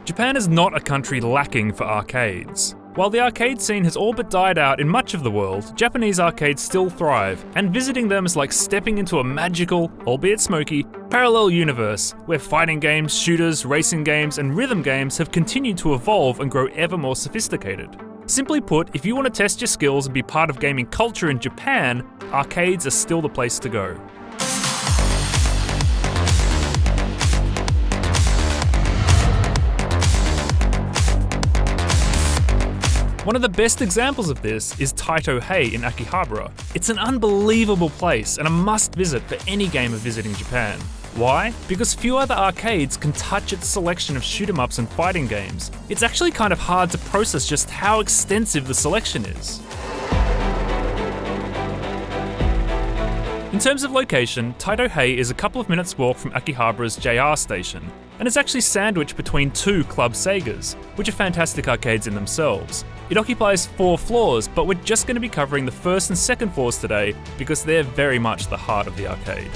Japan is not a country lacking for arcades. While the arcade scene has all but died out in much of the world, Japanese arcades still thrive, and visiting them is like stepping into a magical, albeit smoky, parallel universe where fighting games, shooters, racing games, and rhythm games have continued to evolve and grow ever more sophisticated. Simply put, if you want to test your skills and be part of gaming culture in Japan, arcades are still the place to go. One of the best examples of this is Taito Hey in Akihabara. It's an unbelievable place and a must visit for any gamer visiting Japan. Why? Because few other arcades can touch its selection of shoot 'em ups and fighting games. It's actually kind of hard to process just how extensive the selection is. In terms of location, Taito Hey is a couple of minutes walk from Akihabara's JR station, and it's actually sandwiched between two Club Segas, which are fantastic arcades in themselves. It occupies 4 floors, but we're just going to be covering the first and second floors today because they're very much the heart of the arcade.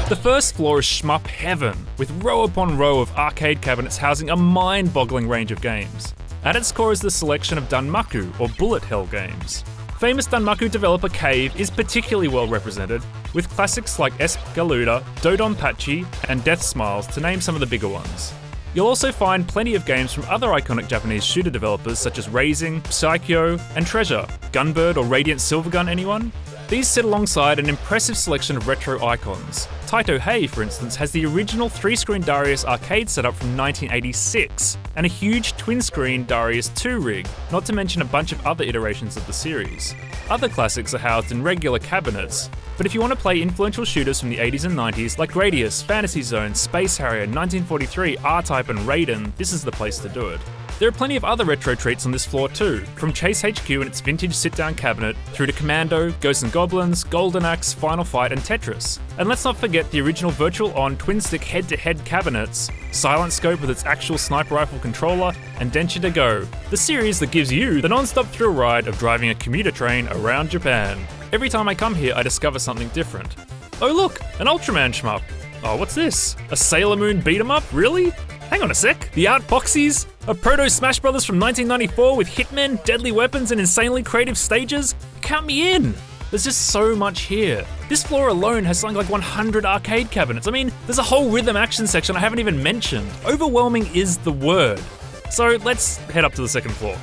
The first floor is shmup heaven, with row upon row of arcade cabinets housing a mind-boggling range of games. At its core is the selection of Danmaku, or bullet hell games. Famous Danmaku developer Cave is particularly well represented, with classics like Esp Galuda, DODONPACHI, and Death Smiles to name some of the bigger ones. You'll also find plenty of games from other iconic Japanese shooter developers such as Raising, Psycho, and Treasure. Gunbird or Radiant Silvergun, anyone? These sit alongside an impressive selection of retro icons. Taito Hey, for instance, has the original 3-screen Darius arcade setup from 1986, and a huge twin-screen Darius 2 rig, not to mention a bunch of other iterations of the series. Other classics are housed in regular cabinets, but if you want to play influential shooters from the 80s and 90s like Gradius, Fantasy Zone, Space Harrier, 1943, R-Type and Raiden, this is the place to do it. There are plenty of other retro treats on this floor too, from Chase HQ and its vintage sit-down cabinet, through to Commando, Ghosts and Goblins, Golden Axe, Final Fight and Tetris. And let's not forget the original Virtual On twin-stick head-to-head cabinets, Silent Scope with its actual sniper rifle controller, and Densha to Go, the series that gives you the non-stop thrill ride of driving a commuter train around Japan. Every time I come here, I discover something different. Oh look, an Ultraman shmup. Oh, what's this? A Sailor Moon beat-em-up? Really? Hang on a sec. The Outfoxies? A proto Smash Brothers from 1994 with hitmen, deadly weapons, and insanely creative stages? Count me in! There's just so much here. This floor alone has something like 100 arcade cabinets. I mean, there's a whole rhythm action section I haven't even mentioned. Overwhelming is the word. So let's head up to the second floor.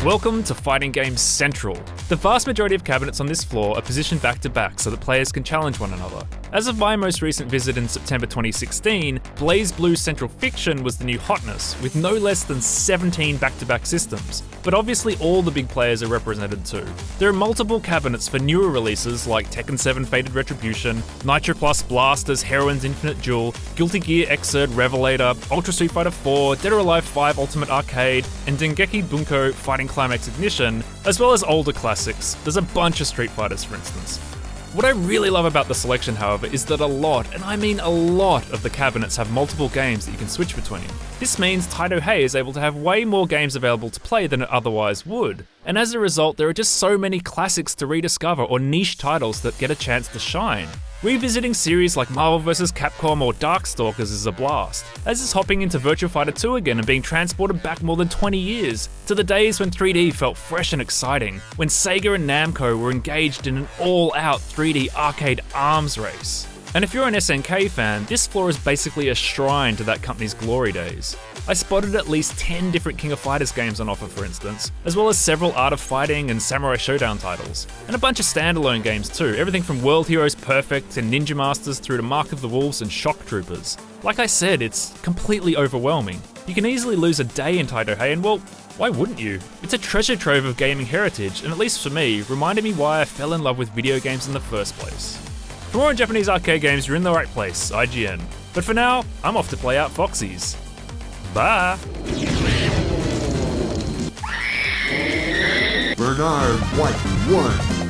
Welcome to Fighting Games Central. The vast majority of cabinets on this floor are positioned back to back so that players can challenge one another. As of my most recent visit in September 2016, Blaze Blue Central Fiction was the new hotness, with no less than 17 back-to-back systems. But obviously all the big players are represented too. There are multiple cabinets for newer releases like Tekken 7 Fated Retribution, NITROPLUS Blasters Heroines Infinite Duel, Guilty Gear Xrd Revelator, Ultra Street Fighter 4, Dead or Alive 5 Ultimate Arcade, and Dengeki Bunko Fighting Climax Ignition, as well as older classics. There's a bunch of Street Fighters, for instance. What I really love about the selection, however, is that a lot, and I mean a lot, of the cabinets have multiple games that you can switch between. This means Taito Hey is able to have way more games available to play than it otherwise would. And as a result, there are just so many classics to rediscover or niche titles that get a chance to shine. Revisiting series like Marvel vs. Capcom or Darkstalkers is a blast, as is hopping into Virtua Fighter 2 again and being transported back more than 20 years, to the days when 3D felt fresh and exciting, when Sega and Namco were engaged in an all-out 3D arcade arms race. And if you're an SNK fan, this floor is basically a shrine to that company's glory days. I spotted at least 10 different King of Fighters games on offer, for instance, as well as several Art of Fighting and Samurai Showdown titles, and a bunch of standalone games too, everything from World Heroes Perfect and Ninja Masters through to Mark of the Wolves and Shock Troopers. Like I said, it's completely overwhelming. You can easily lose a day in Taito Hey, and well, why wouldn't you? It's a treasure trove of gaming heritage, and at least for me, reminded me why I fell in love with video games in the first place. For more on Japanese arcade games, you're in the right place, IGN. But for now, I'm off to play Outfoxies. Bye! Bernard White 1.